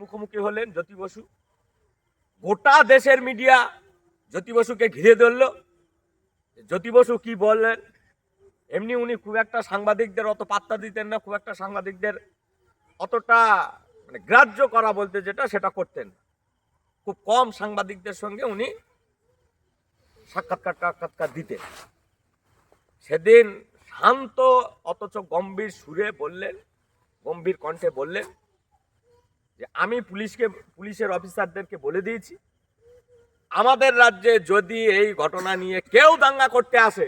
মুখোমুখি হলেন জ্যোতি বসু। গোটা দেশের মিডিয়া জ্যোতি বসুকে ঘিরে ধরল। জ্যোতি বসু কি বললেন? এমনি উনি খুব একটা সাংবাদিকদের অত পাত্তা দিতেন না, খুব একটা সাংবাদিকদের অতটা মানে গ্রাহ্য করা বলতে যেটা সেটা করতেন। খুব কম সাংবাদিকদের সঙ্গে উনি সাক্ষাৎকার দিতেন। সেদিন শান্ত অথচ গম্ভীর সুরে বললেন, গম্ভীর কণ্ঠে বললেন যে আমি পুলিশের অফিসারদেরকে বলে দিয়েছি, আমাদের রাজ্যে যদি এই ঘটনা নিয়ে কেউ দাঙ্গা করতে আসে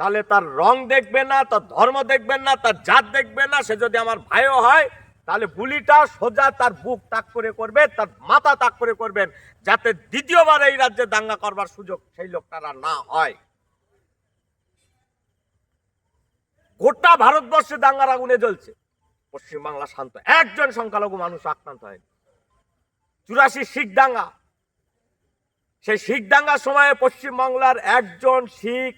তাহলে তার রং দেখবেন না, তার ধর্ম দেখবেন না, তার জাত দেখবেন না, সে যদি আমার ভাইও হয় তাহলে গুলিটা সোজা তার বুক তাক করে করবে, তার মাথা তাক করে করবেন, যাতে দ্বিতীয়বার এই রাজ্যে দাঙ্গা করবার সুযোগ সেই লোকটারা না হয়। গোটা ভারতবর্ষে দাঙ্গার আগুনে জ্বলছে, পশ্চিমবাংলা শান্ত, একজন সংখ্যালঘু মানুষ আক্রান্ত হয়নি। 84 শিখ দাঙ্গা, সেই শিখ দাঙ্গার সময় পশ্চিমবাংলার একজন শিখ,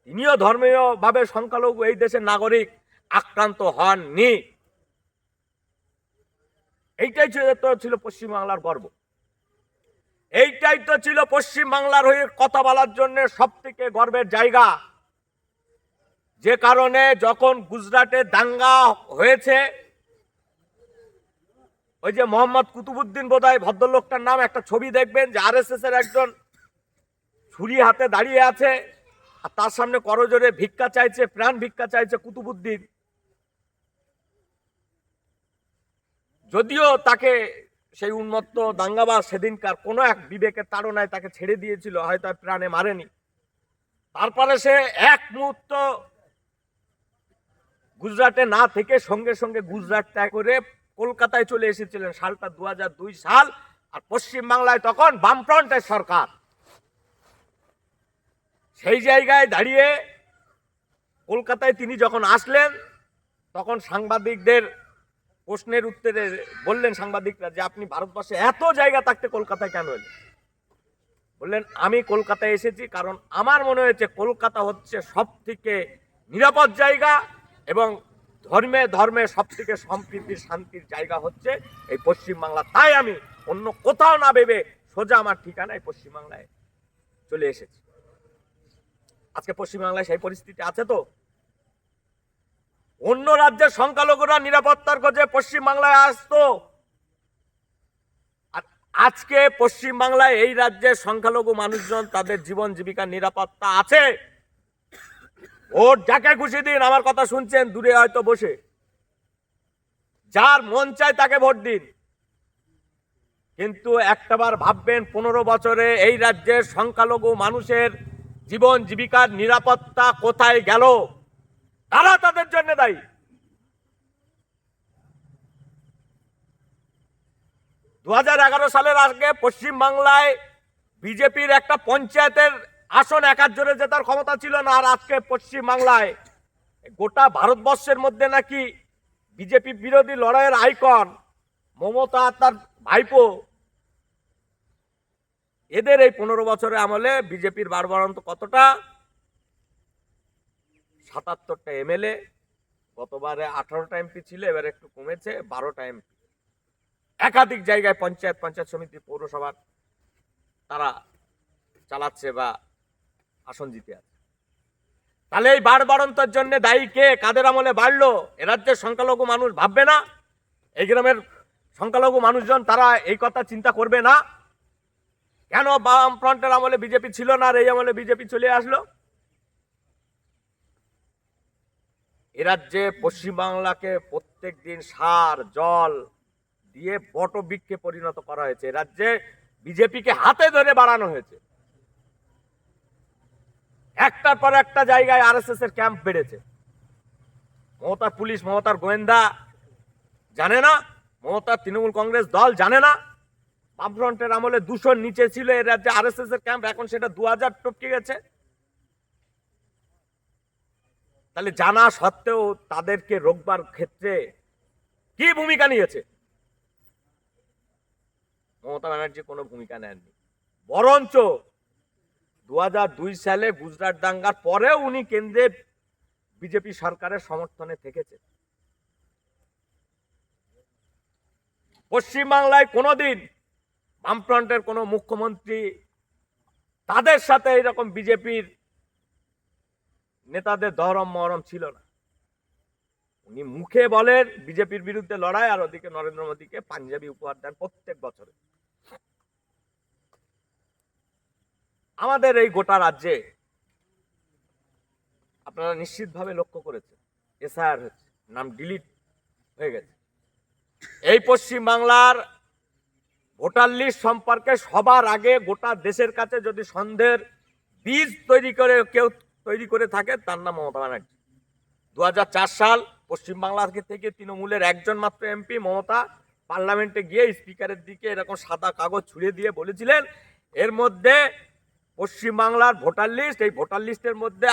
তিনিও ধর্মীয় ভাবে সংখ্যালঘু, এই দেশের নাগরিক, আক্রান্ত হননি। এইটাই তো ছিল পশ্চিমবাংলার গর্ব, এইটাই তো ছিল পশ্চিমবাংলার হয়ে কথা বলার জন্য সব থেকে গর্বের জায়গা। যে কারণে যখন গুজরাটে দাঙ্গা হয়েছে, ওই যে মোহাম্মদ কুতুবুদ্দিন বোধহয় ভদ্রলোকটার নাম, একটা ছবি দেখবেন যে আরএসএস এর একজন ছুরি হাতে দাঁড়িয়ে আছে আর তার সামনে করজোরে ভিক্ষা চাইছে, প্রাণ ভিক্ষা চাইছে কুতুবুদ্দিন। যদিও তাকে সেই উন্মত্ত দাঙ্গাবাজ সেদিনকার কোনো এক বিবেকের তাড়নায় তাকে ছেড়ে দিয়েছিল, হয়তো প্রাণে মারেনি। তারপরে সে এক মুহূর্ত গুজরাটে না থেকে সঙ্গে সঙ্গে গুজরাট ত্যাগ করে কলকাতায় চলে এসেছিলেন। সালটা 2002 সাল, আর পশ্চিমবাংলায় তখন বামফ্রন্টের সরকার। সেই জায়গায় দাঁড়িয়ে কলকাতায় তিনি যখন আসলেন, তখন সাংবাদিকদের প্রশ্নের উত্তরে বললেন সাংবাদিকরা যে আপনি ভারতবর্ষে এত জায়গা থাকতে কলকাতায় কেন এলেন? বললেন আমি কলকাতায় এসেছি কারণ আমার মনে হয়েছে কলকাতা হচ্ছে সব থেকে নিরাপদ জায়গা এবং ধর্মে ধর্মে সব থেকে সম্প্রীতির শান্তির জায়গা হচ্ছে এই পশ্চিমবাংলা। তাই আমি অন্য কোথাও না ভেবে সোজা আমার ঠিকানায় পশ্চিমবাংলায় চলে এসেছি। আজকে পশ্চিমবাংলায় সেই পরিস্থিতি আছে তো? অন্য রাজ্যের সংখ্যালঘুরা নিরাপত্তার খোঁজে পশ্চিমবাংলায় আসতো, আর আজকে পশ্চিমবাংলায় এই রাজ্যের সংখ্যালঘু মানুষজন তাদের জীবন জীবিকার নিরাপত্তা আছে। ভোট যাকে খুশি দিন, আমার কথা শুনছেন দূরে হয়তো বসে, যার মন চায় তাকে ভোট দিন, কিন্তু একটাবার ভাববেন 15 বছরে এই রাজ্যের সংখ্যালঘু মানুষের জীবন জীবিকার নিরাপত্তা কোথায় গেল? তারা তাদের জন্য দায়ী। দু 2011 সালের আগে পশ্চিমবাংলায় বিজেপির একটা পঞ্চায়েতের আসন একার জোরে জেতার ক্ষমতা ছিল না, আর আজকে পশ্চিমবাংলায় গোটা ভারতবর্ষের মধ্যে নাকি বিজেপি বিরোধী লড়াইয়ের আইকন মমতা তার ভাইপো, এদের এই 15 বছরের আমলে বিজেপির বাড়বাড়ন্ত কতটা? 77টা এমএলএ, গতবারে 18টা এমপি ছিল, এবার একটু কমেছে, 12টা এমপি। একাধিক জায়গায় পঞ্চায়েত সমিতি, পৌরসভার তারা চালাচ্ছে বা আসন জিতে আছে। তাহলে এই বাড়বাড়ন্তের জন্য দায়ী কে? কাদের আমলে বাড়লো? এ রাজ্যের সংখ্যালঘু মানুষ ভাববে না? এই গ্রামের সংখ্যালঘু মানুষজন তারা এই কথা চিন্তা করবে না? কেন বামফ্রন্টের আমলে বিজেপি ছিল না আর এই আমলে বিজেপি চলে আসলো? এ রাজ্যে পশ্চিমবাংলাকে প্রত্যেক দিন সার জল দিয়ে বটবৃক্ষে পরিণত করা হয়েছে। এ রাজ্যে বিজেপিকে হাতে ধরে বাড়ানো হয়েছে। একটার পর একটা জায়গায় আরএসএস এর ক্যাম্প বেড়েছে। মমতার পুলিশ, মমতার গোয়েন্দা জানে না, মমতার তৃণমূল কংগ্রেস দল জানে না। বামফ্রন্টের আমলে 200-র নিচে ছিল এ রাজ্যে আরএসএস এর ক্যাম্প, এখন সেটা 2000 টপকে গেছে। তাহলে জানা সত্ত্বেও তাদেরকে রোকবার ক্ষেত্রে কি ভূমিকা নিয়েছে? মমতা ব্যানার্জি কোনো ভূমিকা নেননি, বরঞ্চ 2002 সালে গুজরাট দাঙ্গার পরেও উনি কেন্দ্রে বিজেপি সরকারের সমর্থনে থেকেছে। পশ্চিমবাংলায় কোনোদিন বামফ্রন্টের কোনো মুখ্যমন্ত্রী তাদের সাথে এরকম বিজেপির নেতাদের দহরম মহরম ছিল না। উনি মুখে বলেন বিজেপির বিরুদ্ধে লড়াই, আর ওদিকে নরেন্দ্র মোদীকে পাঞ্জাবি উপহার দেন প্রত্যেক বছরে। আমাদের এই গোটা রাজ্যে আপনারা নিশ্চিতভাবে লক্ষ্য করেছেন এসআইআর হচ্ছে, নাম ডিলিট হয়ে গেছে। এই পশ্চিম বাংলার ভোটার লিস্ট সম্পর্কে সবার আগে গোটা দেশের কাছে যদি সন্দেহের বীজ কেউ তৈরি করে থাকে তার নাম মমতা ব্যানার্জি। 2004 সাল পশ্চিমবাংলা থেকে তৃণমূলের একজন মাত্র এমপি মমতা পার্লামেন্টে গিয়ে স্পিকারের দিকে এরকম সাদা কাগজ ছুঁড়ে দিয়ে বলেছিলেন এর মধ্যে পশ্চিমবাংলার ভোটার লিস্ট, এই ভোটার লিস্টের মধ্যে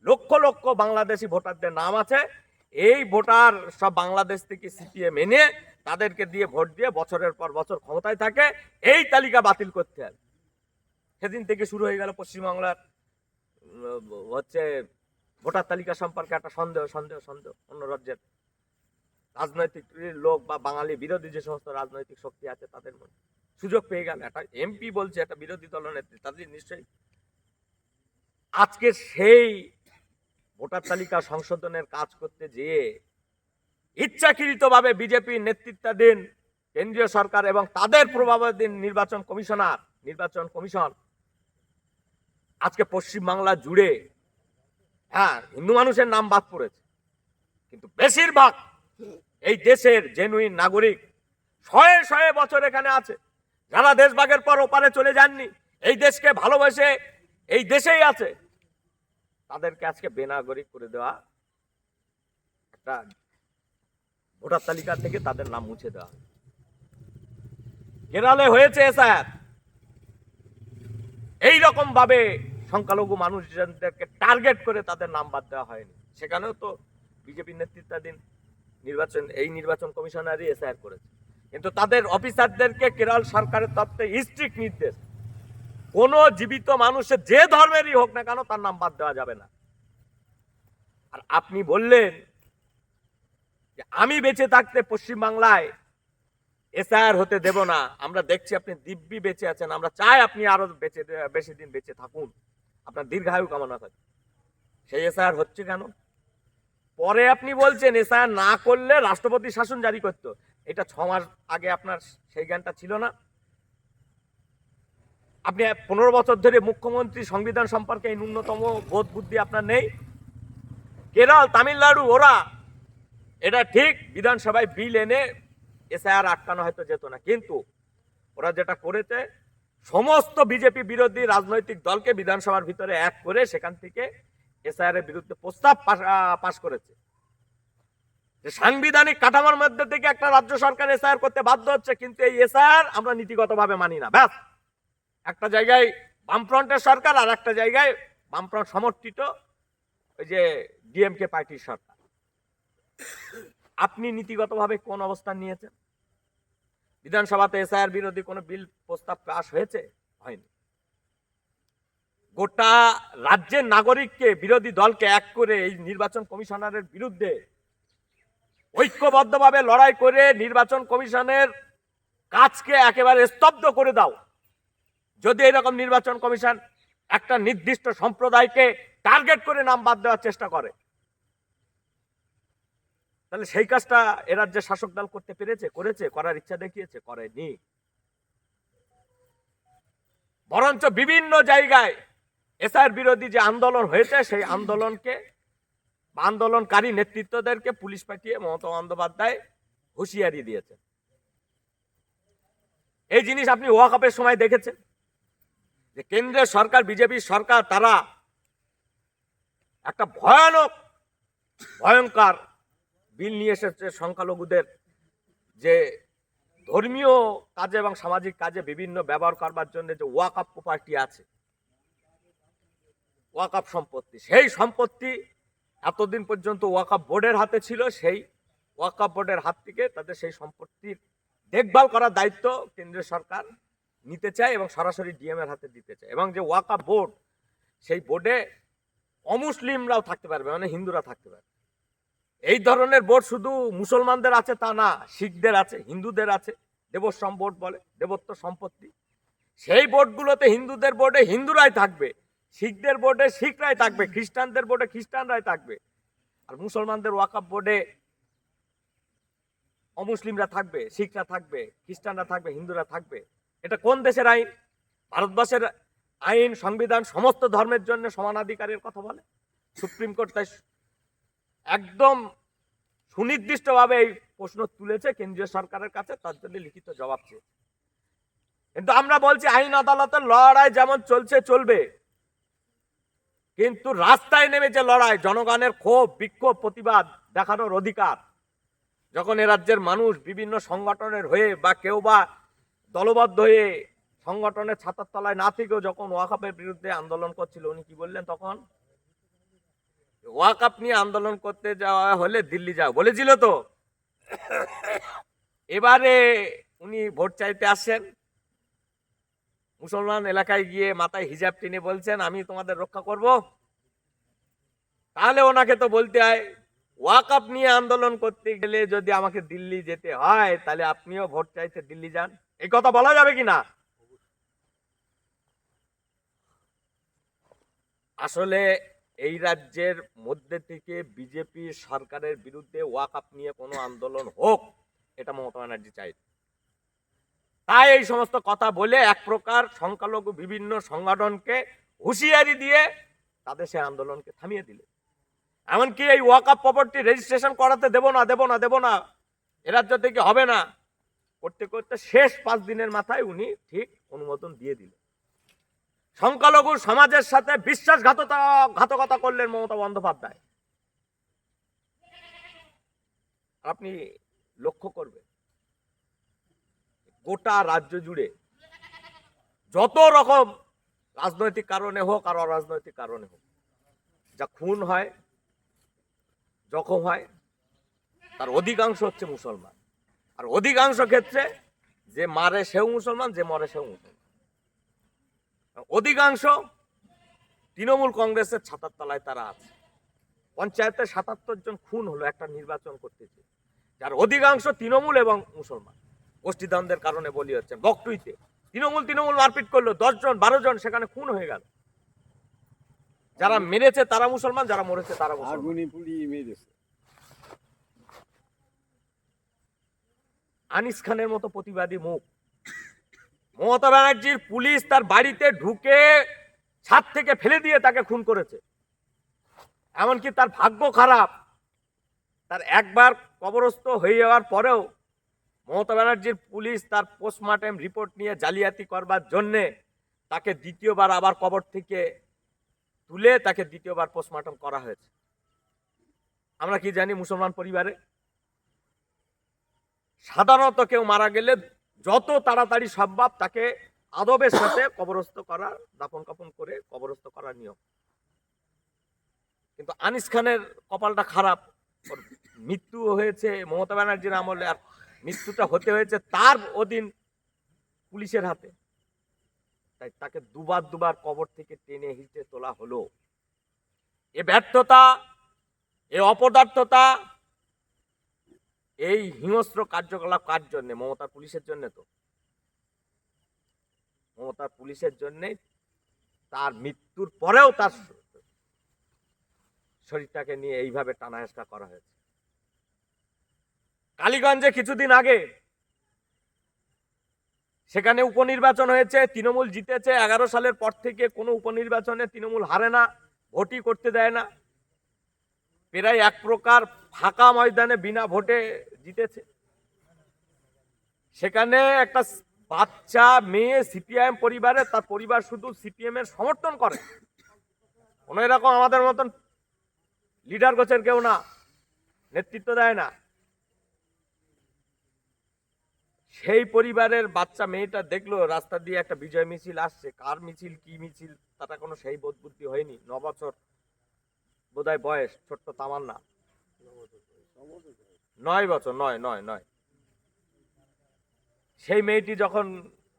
লক্ষ লক্ষ বাংলাদেশি ভোটারদের নাম আছে। এই ভোটার সব বাংলাদেশ থেকে সিপিএম এনে তাদেরকে দিয়ে ভোট দিয়ে বছরের পর বছর ক্ষমতায় থাকে, এই তালিকা বাতিল করতে হবে। সেদিন থেকে শুরু হয়ে গেল পশ্চিমবাংলার হচ্ছে ভোটার তালিকা সম্পর্কে একটা সন্দেহ সন্দেহ সন্দেহ। অন্য রাজ্যের রাজনৈতিক লোক বা বাঙালি বিরোধী যে সমস্ত রাজনৈতিক শক্তি আছে তাদের মধ্যে সুযোগ পেয়ে গেল। একটা এমপি বলছে, একটা বিরোধী দলনেত্রী, তাদের নিশ্চয়ই আজকে সেই ভোটার তালিকা সংশোধনের কাজ করতে যেয়ে ইচ্ছাকৃতভাবে বিজেপি নেতৃত্বাধীন কেন্দ্রীয় সরকার এবং তাদের প্রভাবাধীন নির্বাচন কমিশন আজকে পশ্চিমবাংলা জুড়ে হিন্দু মানুষের নাম বাদ পড়েছে, কিন্তু বেশিরভাগ এই দেশের জেনুইন নাগরিক শয়ে শয়ে বছর এখানে আছে, যারা দেশভাগের পর ওপারে চলে যাননি, এই দেশকে ভালোবেসে এই দেশেই আছে, তাদেরকে আজকে বেনাগরিক করে দেওয়া, একটা ভোটার তালিকা থেকে তাদের নাম মুছে দেওয়া। কেরালে হয়েছে এসআইআর, এইরকম ভাবে সংখ্যালঘু মানুষজনদেরকে টার্গেট করে তাদের নাম বাদ দেওয়া হয়নি। সেখানেও তো বিজেপি নেতৃত্বাধীন নির্বাচন কমিশনারই এসআইআর করেছে, কিন্তু তাদের অফিসারদেরকে কেরল সরকারের তরফে স্ট্রিক্ট নির্দেশ, কোন জীবিত মানুষের যে ধর্মেরই হোক না কেন তার নাম বাদ দেওয়া যাবে না। আর আপনি বললেন যে আমি বেঁচে থাকতে পশ্চিমবাংলায় এসআইআর হতে দেব না। আমরা দেখছি আপনি দিব্যি বেঁচে আছেন, আমরা চাই আপনি আরো বেশি দিন বেঁচে থাকুন, আপনার দীর্ঘায়ু কামনা করি। সেই এসআইআর হচ্ছে কেন? পরে আপনি বলছেন এসআইআর না করলে রাষ্ট্রপতি শাসন জারি করত। এটা 6 মাস আগে আপনার সেই জ্ঞানটা ছিল না? আপনি 15 বছর ধরে মুখ্যমন্ত্রী, সংবিধান সম্পর্কে এই ন্যূনতম বোধ বুদ্ধি আপনার নেই? কেরল, তামিলনাড়ু, ওরা এটা ঠিক বিধানসভায় বিল এনে এসআইআর আটকানো হয়তো যেত না, কিন্তু ওরা যেটা করেছে সমস্ত বিজেপি বিরোধী রাজনৈতিক দলকে বিধানসভার ভিতরে এক করে সেখান থেকে এসআইআর এর বিরুদ্ধে প্রস্তাব পাশ করেছে যে সাংবিধানিক কাঠামোর মধ্যে থেকে একটা রাজ্য সরকার এসআইআর করতে বাধ্য হচ্ছে, কিন্তু এই এসআইআর আমরা নীতিগতভাবে মানি না। ব্যাস, একটা জায়গায় বামফ্রন্টের সরকার আর একটা জায়গায় বামফ্রন্ট সমর্থিত ওই যে ডিএমকে পার্টির সরকার। আপনি নীতিগতভাবে কোন অবস্থান নিয়েছেন? বিধানসভাতে এসআইআর বিরোধী কোন বিল প্রস্তাব পাস হয়েছে? হয়নি। গোটা রাজ্যের নাগরিককে, বিরোধী দলকে এক করে এই নির্বাচন কমিশনারের বিরুদ্ধে ঐক্যবদ্ধভাবে লড়াই করে নির্বাচন কমিশনের কাজকে একেবারে স্তব্ধ করে দাও। যদি এরকম নির্বাচন কমিশন একটা নির্দিষ্ট সম্প্রদায়কে টার্গেট করে নাম বাদ দেওয়ার চেষ্টা করে, তাহলে সেই কাজটা এ রাজ্যের শাসক দল করতে পেরেছে? করেছে? করার ইচ্ছা দেখিয়েছে? করেনি। বরঞ্চ বিভিন্ন জায়গায় এসআইআর বিরোধী যে আন্দোলন হয়েছে সেই আন্দোলনকে, আন্দোলনকারী নেতৃত্বদেরকে পুলিশ পাঠিয়ে মমতা বন্দ্যোপাধ্যায় হুঁশিয়ারি দিয়েছে। এই জিনিস আপনি ওয়াকআপের সময় দেখেছেন যে কেন্দ্রের সরকার, বিজেপি সরকার, তারা একটা ভয়ঙ্কর বিল নিয়ে এসেছে সংখ্যালঘুদের যে ধর্মীয় কাজে এবং সামাজিক কাজে বিভিন্ন ব্যবহার করবার জন্য যে ওয়াকআপ প্রপার্টি আছে, ওয়াকআপ সম্পত্তি, সেই সম্পত্তি এতদিন পর্যন্ত ওয়াকআপ বোর্ডের হাতে ছিল। সেই ওয়াকআপ বোর্ডের হাত থেকে তাদের সেই সম্পত্তির দেখভাল করার দায়িত্ব কেন্দ্রীয় সরকার নিতে চায় এবং সরাসরি ডিএম এর হাতে দিতে চায়। এবং যে ওয়াকআপ বোর্ড, সেই বোর্ডে অমুসলিমরাও থাকতে পারবে, মানে হিন্দুরা থাকতে পারবে। এই ধরনের বোর্ড শুধু মুসলমানদের আছে তা না, শিখদের আছে, হিন্দুদের আছে। দেবস্বম বোর্ড বলে, দেবত্ব সম্পত্তি। সেই বোর্ডগুলোতে হিন্দুদের বোর্ডে হিন্দুরাই থাকবে, শিখদের বোর্ডে শিখরাই থাকবে, খ্রিস্টানদের বোর্ডে খ্রিস্টানরাই থাকবে, আর মুসলমানদের ওয়াকাফ বোর্ডে অমুসলিমরা থাকবে, শিখরা থাকবে, খ্রিস্টানরা থাকবে, হিন্দুরা থাকবে। এটা কোন দেশের আইন? ভারতবর্ষের আইন, সংবিধান সমস্ত ধর্মের জন্য সমানাধিকারের কথা বলে। সুপ্রিম কোর্ট তাই একদম সুনির্দিষ্টভাবে এই প্রশ্ন তুলেছে কেন্দ্রীয় সরকারের কাছে, তার জন্য লিখিত জবাব চেয়েছে। কিন্তু আমরা বলছি আইন আদালতের লড়াই যেমন চলছে চলবে, কিন্তু রাস্তায় নেমে যে লড়াই, জনগণের ক্ষোভ, বিক্ষোভ, প্রতিবাদ দেখানোর অধিকার, যখন এ রাজ্যের মানুষ বিভিন্ন সংগঠনের হয়ে বা কেউ বা দলবদ্ধ হয়ে সংগঠনের ছাতার তলায় না থেকেও যখন ওয়াকাফের বিরুদ্ধে আন্দোলন করছিল, উনি কি বললেন তখন? ওয়াকাফ নিয়ে আন্দোলন করতে যাওয়া হলে দিল্লি যাও বলেছিল তো। এবারে উনি ভোট চাইতে আসছেন, মুসলমান এলাকায় গিয়ে মাথায় হিজাব টেনে বলছেন আমি তোমাদের রক্ষা করব। তাহলে ওনাকে তো বলতে হয় ওয়াকাফ নিয়ে আন্দোলন করতে গেলে যদি আমাকে দিল্লি যেতে হয়, তাহলে আপনিও ভোট চাইতে দিল্লি যান। এই কথা বলা যাবে কিনা? আসলে এই রাজ্যের মধ্যে থেকে বিজেপি সরকারের বিরুদ্ধে ওয়াকাফ নিয়ে কোনো আন্দোলন হোক, এটা মমতা ব্যানার্জি চাই। তাই এই সমস্ত কথা বলে এক প্রকার সংখ্যালঘু বিভিন্ন সংগঠনকে হুঁশিয়ারি দিয়ে তাদের সেই আন্দোলনকে থামিয়ে দিলে। এমনকি এই ওয়াকাফ প্রপার্টি রেজিস্ট্রেশন করাতে দেব না দেব না দেব না, এ রাজ্য থেকে হবে না করতে করতে শেষ 5 দিনের মাথায় উনি ঠিক অনুমোদন দিয়ে দিলেন। সংখ্যালঘু সমাজের সাথে বিশ্বাসঘাতকতা করলেন মমতা বন্দ্যোপাধ্যায়। আপনি লক্ষ্য করবেন গোটা রাজ্য জুড়ে যত রকম রাজনৈতিক কারণে হোক আর অরাজনৈতিক কারণে হোক, যা খুন হয়, জখম হয়, তার অধিকাংশ হচ্ছে মুসলমান। আর অধিকাংশ ক্ষেত্রে যে মারে সেও মুসলমান, যে মরে সেও মুসলমান। অধিকাংশ তৃণমূল কংগ্রেসের ছাতার তলায় তারা আছে। পঞ্চায়েতে 77 জন খুন হলো একটা নির্বাচন করতেছে, যার অধিকাংশ তৃণমূল এবং মুসলমান গোষ্ঠীদ্বন্দ্বের কারণে বলি হচ্ছে। বকটুইতে তৃণমূল মারপিট করলো, 10 জন 12 জন সেখানে খুন হয়ে গেল। যারা মেরেছে তারা মুসলমান, যারা মরেছে তারা মুসলমান। আনিস খানের মতো প্রতিবাদী মুখ, মমতা ব্যানার্জির পুলিশ তার বাড়িতে ঢুকে ছাদ থেকে ফেলে দিয়ে তাকে খুন করেছে। এমনকি তার ভাগ্য খারাপ, তার একবার কবরস্থ হয়ে যাওয়ার পরেও মমতা ব্যানার্জির পুলিশ তার পোস্টমর্টেম রিপোর্ট নিয়ে জালিয়াতি করবার জন্যে তাকে দ্বিতীয়বার আবার কবর থেকে তুলে তাকে দ্বিতীয়বার পোস্টমর্টেম করা হয়েছে। আমরা কি জানি, মুসলমান পরিবারে সাধারণত কেউ মারা গেলে যত তাড়াতাড়ি সম্ভব তাকে আদবের সাথে কবরস্থ করা, দাফন কাফন করে কবরস্থ করার নিয়ম। কিন্তু আনিস খানের কপালটা খারাপ, মৃত্যু হয়েছে মমতা ব্যানার্জির আমলে, আর মৃত্যুটা হতে হয়েছে তার অধীন পুলিশের হাতে। তাই তাকে দুবার কবর থেকে টেনে হিঁচড়ে তোলা হলো। এ ব্যর্থতা, এ অপদার্থতা, এই হিংস্র কার্যকলাপ কার জন্য? মমতার পুলিশের জন্য। তো মমতার পুলিশের জন্য তার মৃত্যুর পরেও তার শরীরটাকে নিয়ে এইভাবে টানাহেঁচড়া করা হয়েছে। কালীগঞ্জে কিছুদিন আগে সেখানে উপনির্বাচন হয়েছে, তৃণমূল জিতেছে। 11 সালের পর থেকে কোনো উপনির্বাচনে তৃণমূল হারে না, ভোটই করতে দেয় না। প্রায় এক প্রকার ফাঁকা ময়দানে বিনা ভোটে জিতেছে। সেখানে একটা বাচ্চা মেয়ে সিপিআইএম পরিবারে, তার পরিবার শুধু সিপিএম এর সমর্থন করে, কোনো এরকম আমাদের মতন লিডার গোছের কেউ না, নেতৃত্ব দেয় না। সেই পরিবারের বাচ্চা মেয়েটা দেখলো রাস্তা দিয়ে একটা বিজয় মিছিল আসছে, কার মিছিল কি মিছিল তাটা কোনো সেই বোধ বুদ্ধি হয়নি। 9 বছর বোধহয় বয়স, ছোট্ট তামান্না। 9 বছর, নয়। সেই মেয়েটি যখন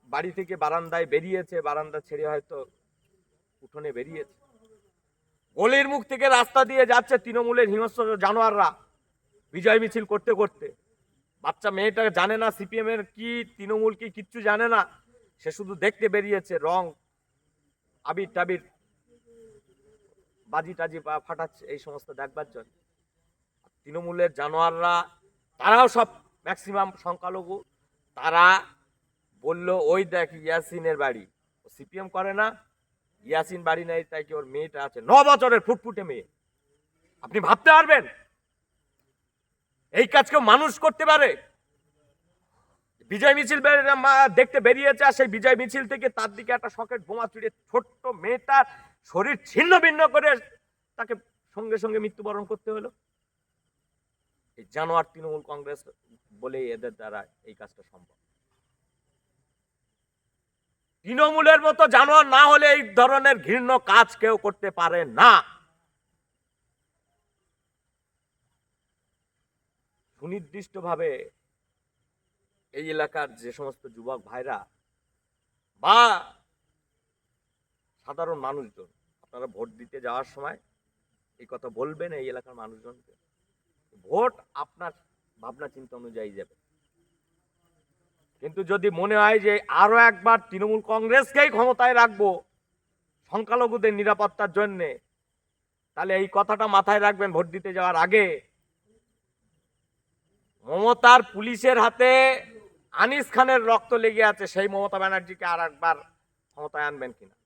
বাড়ি থেকে বারান্দায় বেরিয়েছে, বারান্দা ছেড়ে হয়তো উঠোনে বেরিয়েছে, গলির মুখ থেকে রাস্তা দিয়ে যাচ্ছে তৃণমূলের হিংস্র জানোয়াররা। বিজয় মিছিল করতে করতে। বাচ্চা মেয়েটা জানে না সিপিএম এর কি, তৃণমূল কি, কিচ্ছু জানে না। সে শুধু দেখতে বেরিয়েছে, রং আবির টাবির বাজি টাজি ফাটাচ্ছে এই সমস্ত দেখবার জন্য। তৃণমূলের জানোয়াররা, তারাও সব ম্যাক্সিমাম সংখ্যালঘু, তারা বলল ওই দেখ ইয়াসিনের বাড়ি, সিপিএম করে না, ইয়াসিন বাড়ি নাই, তাই কি ওর মেয়েটা আছে 9 বছরের ফুটফুটে মেয়ে। আপনি ভাবতে পারবেন এই কাজ কেউ মানুষ করতে পারে? বিজয় মিছিল দেখতে বেরিয়েছে, আর সেই বিজয় মিছিল থেকে তার দিকে একটা সকেট বোমা ছুড়ে ছোট্ট মেয়েটার শরীর ছিন্ন ভিন্ন করে তাকে সঙ্গে সঙ্গে মৃত্যুবরণ করতে হলো। এই জানোয়ার তৃণমূল কংগ্রেস বলেই এদের দ্বারা এই কাজটা সম্ভব। তৃণমূলের মতো জানোয়ার না হলে এই ধরনের ঘৃণ্য কাজ কেউ করতে পারে না। সুনির্দিষ্টভাবে এই এলাকার যে সমস্ত যুবক ভাইরা বা সাধারণ মানুষজন, আপনারা ভোট দিতে যাওয়ার সময় এই কথা বলবেন এই এলাকার মানুষজনকে। ভোট আপনার ভাবনা চিন্তা অনুযায়ী যাবে, কিন্তু যদি মনে হয় যে আরো একবার তৃণমূল কংগ্রেসকেই ক্ষমতায় রাখবো সংখ্যালঘুদের নিরাপত্তার জন্যে, তাহলে এই কথাটা মাথায় রাখবেন ভোট দিতে যাওয়ার আগে। মমতার পুলিশের হাতে আনিস খানের রক্ত লেগে আছে, সেই মমতা ব্যানার্জিকে আর একবার ক্ষমতায় আনবেন কিনা?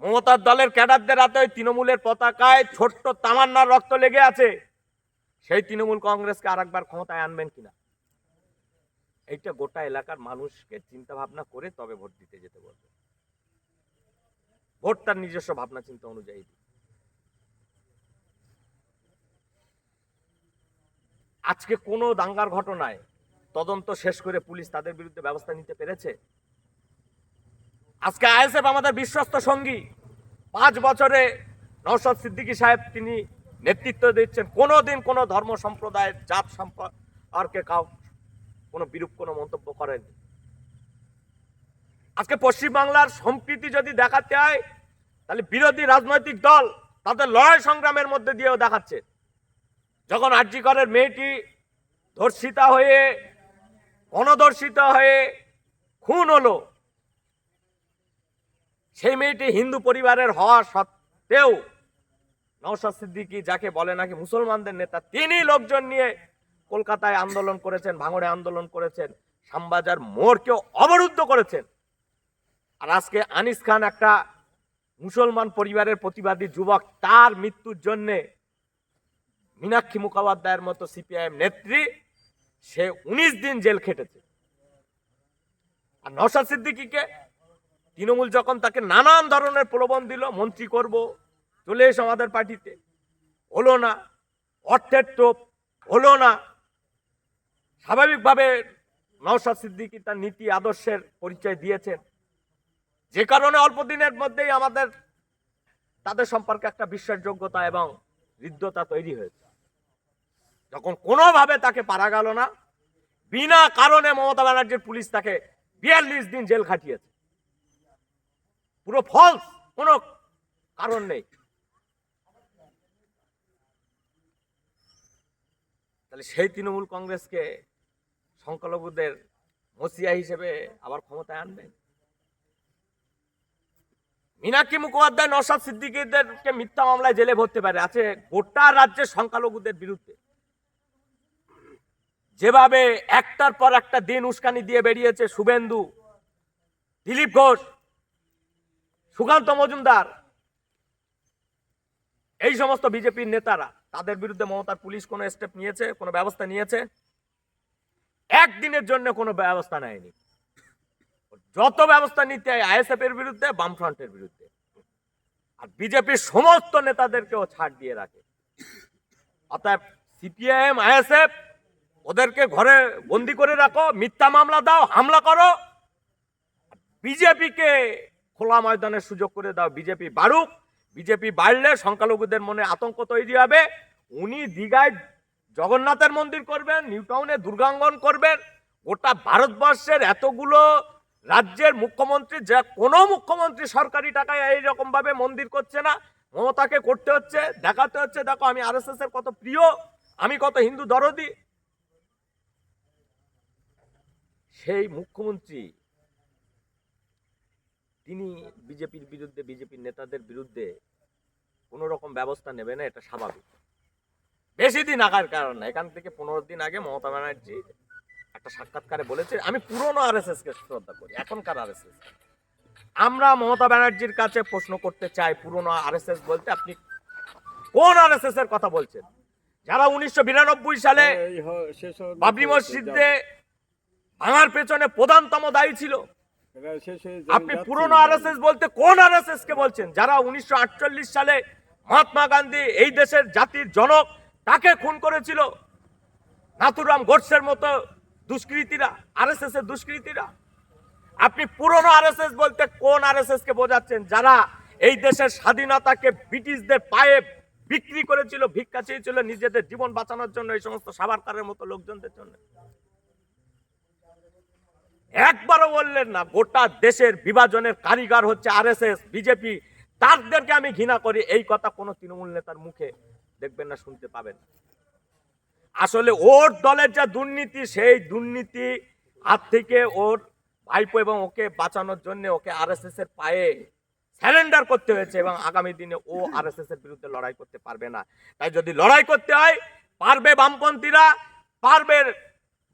মমতার দলের ক্যাডারদের হাতে ওই তৃণমূলের পতাকায় ছোট্ট তামান্নার রক্ত লেগে আছে, সেই তৃণমূল কংগ্রেসকে আর একবার ক্ষমতায় আনবেন কিনা? এইটা গোটা এলাকার মানুষকে চিন্তা ভাবনা করে তবে ভোট দিতে যেতে বলবে। ভোট তার নিজস্ব ভাবনা চিন্তা অনুযায়ী। আজকে কোনো দাঙ্গার ঘটনায় তদন্ত শেষ করে পুলিশ তাদের বিরুদ্ধে ব্যবস্থা নিতে পেরেছে? আজকে আইএসএফ আমাদের বিশ্বস্ত সঙ্গী, 5 বছরে নওশাদ সিদ্দিকী সাহেব তিনি নেতৃত্ব দিচ্ছেন, কোনোদিন কোনো ধর্ম সম্প্রদায়ের জাত সম্পর্কে কোনো বিরূপ কোনো মন্তব্য করেননি। আজকে পশ্চিমবাংলার সম্প্রীতি যদি দেখাতে হয়, তাহলে বিরোধী রাজনৈতিক দল তাদের লড়াই সংগ্রামের মধ্যে দিয়েও দেখাচ্ছে। যখন আরজি করের মেয়েটি ধর্ষিতা হয়ে, গণধর্ষিতা হয়ে খুন হলো, সেই মেয়েটি হিন্দু পরিবারের হওয়া সত্ত্বেও নওশাদ সিদ্দিকী, যাকে বলে নাকি মুসলমানদের নেতা, তিনি লোকজন নিয়ে কলকাতায় আন্দোলন করেছেন, ভাঙড়ে আন্দোলন করেছেন, শ্যামবাজার মোড়কেও অবরুদ্ধ করেছেন। আর আজকে আনিস খান একটা মুসলমান পরিবারের প্রতিবাদী যুবক, তার মৃত্যুর জন্য মীনাক্ষী মুখোপাধ্যায়ের মতো সিপিআইএম নেত্রী সে 19 দিন জেল খেটেছে। আর নওশাদ সিদ্দিকীকে তৃণমূল যখন তাকে নানান ধরনের প্রলোভন দিল, মন্ত্রী করব, চলে এসো আমাদের পার্টিতে, হলো না, অর্থের টোপ, হলো না। স্বাভাবিকভাবে নওশাদ সিদ্দিকী তার নীতি আদর্শের পরিচয় দিয়েছেন, যে কারণে অল্প দিনের মধ্যেই আমাদের তাদের সম্পর্কে একটা বিশ্বাসযোগ্যতা এবং হৃদ্যতা তৈরি হয়েছে। যখন কোনোভাবে তাকে পারা গেল না, বিনা কারণে মমতা ব্যানার্জির পুলিশ তাকে 42 দিন জেল খাটিয়েছে, পুরো ফলস, কোনো কারণ নেই। তাহলে সেই তৃণমূল কংগ্রেসকে সংখ্যালঘুদের মসিয়া হিসেবে আবার ক্ষমতায় আনবেন? মীনাক্ষী মুখোপাধ্যায় নওশাদ সিদ্দিকীদেরকে মিথ্যা মামলায় জেলে ভরতে পারে, আছে গোটা রাজ্যের সংখ্যালঘুদের বিরুদ্ধে। যেভাবে একটার পর একটা দিন উস্কানি দিয়ে বেরিয়েছে শুভেন্দু, দিলীপ ঘোষ, সুকান্ত মজুমদার, এই সমস্ত বিজেপির নেতারা, তাদের বিরুদ্ধে মমতার পুলিশ কোনো স্টেপ নিয়েছে, কোনো ব্যবস্থা নিয়েছে? একদিনের জন্য কোনো ব্যবস্থা নেয়নি। যত ব্যবস্থা নিতে হয় আইএসএফ এর বিরুদ্ধে, বামফ্রন্টের বিরুদ্ধে, আর বিজেপির সমস্ত নেতাদেরকেও ছাড় দিয়ে রাখে। অতএব সিপিআইএম, আইএসএফ, ওদেরকে ঘরে বন্দি করে রাখো, মিথ্যা মামলা দাও, হামলা করো, বিজেপিকে খোলা ময়দানের সুযোগ করে দাও। বিজেপি বাড়ুক, বিজেপি বাড়লে সংখ্যালঘুদের মনে আতঙ্ক তৈরি হবে। উনি দীঘায় জগন্নাথের মন্দির করবেন, নিউ টাউনে দুর্গাঙ্গন করবেন। গোটা ভারতবর্ষের এতগুলো রাজ্যের মুখ্যমন্ত্রী, যা কোনো মুখ্যমন্ত্রী সরকারি টাকায় এইরকম ভাবে মন্দির করছে না, মমতাকে করতে হচ্ছে, দেখাতে হচ্ছে দেখো আমি আরএসএস এর কত প্রিয়, আমি কত হিন্দু দরদি। সেই মুখ্যমন্ত্রী তিনি বিজেপির বিরুদ্ধে, বিজেপির নেতাদের বিরুদ্ধে কোন রকম ব্যবস্থা নেবে না, এটা স্বাভাবিক। বেশি দিন আগার কারণ না, এখান থেকে 15 দিন আগে মমতা ব্যানার্জি একটা সাক্ষাৎকারে বলেছে, আমি পুরনো আরএসএস কে শ্রদ্ধা করি, এখনকার আরএসএস। আমরা মমতা ব্যানার্জির কাছে প্রশ্ন করতে চাই, পুরনো আরএসএস বলতে আপনি কোন আরএসএস এর কথা বলছেন? যারা 1992 সালে বাবরি মসজিদে ভাঙার পেছনে প্রধানতম দায়ী ছিল, আপনি পুরনো আরএসএস বলতে কোন আরএসএস কে বলছেন? যারা 1948 সালে মহাত্মা গান্ধী, এই দেশের জাতির জনক, তাকে খুন করেছিল, নাথুরাম গোডসের মতো দুষ্কৃতীরা, আরএসএস এর দুষ্কৃতীরা। আপনি পুরনো আরএসএস বলতে কোন আরএসএস কে বোঝাচ্ছেন? যারা এই দেশের স্বাধীনতাকে ব্রিটিশদের পায়ে বিক্রি করেছিল, ভিক্ষা চেয়েছিল নিজেদের জীবন বাঁচানোর জন্য, এই সমস্ত সাভারকারের মতো লোকজনদের জন্য। একবারও বললেন না গোটা দেশের বিভাজনের কারিগর হচ্ছে আরএসএস, বিজেপি, তাদেরকে আমি ঘৃণা করি, এই কথা কোনো তৃণমূল নেতার মুখে দেখবেন না, শুনতে পাবেন। আসলে ওর দলের যা দুর্নীতি, সেই দুর্নীতি হাত থেকে ওর ভাইপো এবং ওকে বাঁচানোর জন্য ওকে আরএসএস এর পায়ে স্যারেন্ডার করতে হয়েছে, এবং আগামী দিনে ও আরএসএস এর বিরুদ্ধে লড়াই করতে পারবে না। তাই যদি লড়াই করতে হয়, পারবে বামপন্থীরা, পারবে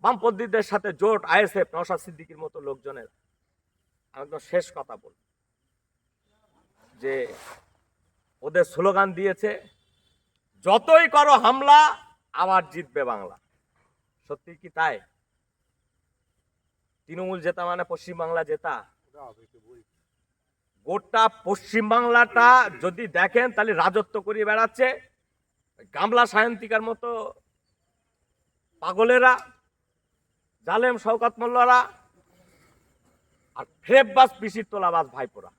বামপন্থীদের সাথে জোট, আইএসএফ, নওশাদ সিদ্দিকীর মতো লোকজনের। একদম শেষ কথা বল, যে ওদের স্লোগান দিয়েছে, যতই করো হামলা আবার জিতবে বাংলা। সত্যি কি তাই? তৃণমূল জেতা মানে পশ্চিমবাংলা জেতা। গোটা পশ্চিমবাংলাটা যদি দেখেন, তাহলে রাজত্ব করে বেড়াচ্ছে গামলা সায়ন্তিকার মতো পাগলেরা, জালেম শওকত মোল্লারা, আর ফ্রেববাস পিসির তোলাবাস ভাইপোরা।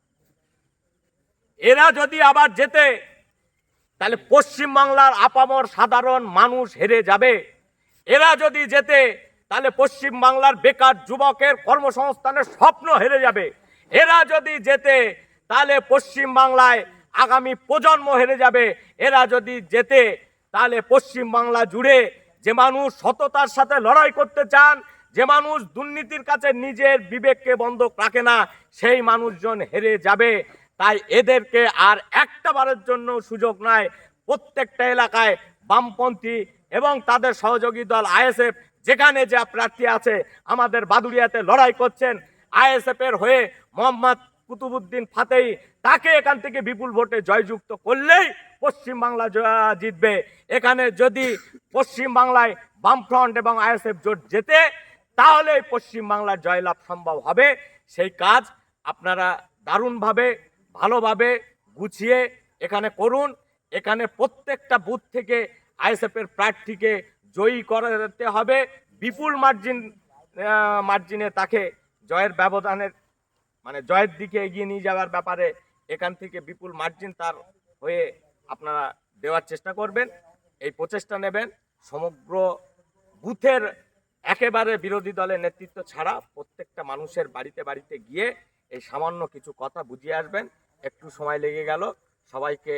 এরা যদি আবার যেতে, তাহলে পশ্চিমবাংলার আপামর সাধারণ মানুষ হেরে যাবে। এরা যদি যেতে, তাহলে পশ্চিমবাংলার বেকার যুবকের কর্মসংস্থানের স্বপ্ন হেরে যাবে। এরা যদি যেতে, তাহলে পশ্চিমবাংলায় আগামী প্রজন্ম হেরে যাবে। এরা যদি যেতে, তাহলে পশ্চিমবাংলা জুড়ে যে মানুষ সততার সাথে লড়াই করতে চান, যে মানুষ দুর্নীতির কাছে নিজের বিবেককে বন্ধক রাখে না, সেই মানুষজন হেরে যাবে। তাই এদেরকে আর একটা বারের জন্য সুযোগ নাই। প্রত্যেকটা এলাকায় বামপন্থী এবং তাদের সহযোগী দল আইএসএফ যেখানে যা প্রার্থী আছে, আমাদের বাদুড়িয়াতে লড়াই করছেন আইএসএফ এর হয়ে মোহাম্মদ কুতুবুদ্দিন ফাতেহি, তাকে এখান থেকে বিপুল ভোটে জয়যুক্ত করলেই পশ্চিমবাংলা জিতবে। এখানে যদি পশ্চিমবাংলায় বামফ্রন্ট এবং আইএসএফ জোট জেতে, তাহলে পশ্চিমবাংলার জয়লাভ সম্ভব হবে। সেই কাজ আপনারা দারুণভাবে, ভালোভাবে গুছিয়ে এখানে করুন। এখানে প্রত্যেকটা বুথ থেকে আইএসএফ এর প্রার্থীকে জয়ী করাতে হবে, বিপুল মার্জিনে তাকে জয়ের ব্যবধানের মানে জয়ের দিকে এগিয়ে নিয়ে যাওয়ার ব্যাপারে এখান থেকে বিপুল মার্জিন তার হয়ে আপনারা দেওয়ার চেষ্টা করবেন, এই প্রচেষ্টা নেবেন। সমগ্র বুথের একেবারে বিরোধী দলের নেতৃত্ব ছাড়া প্রত্যেকটা মানুষের বাড়িতে বাড়িতে গিয়ে এই সামান্য কিছু কথা বুঝিয়ে আসবেন। একটু সময় লেগে গেল, সবাইকে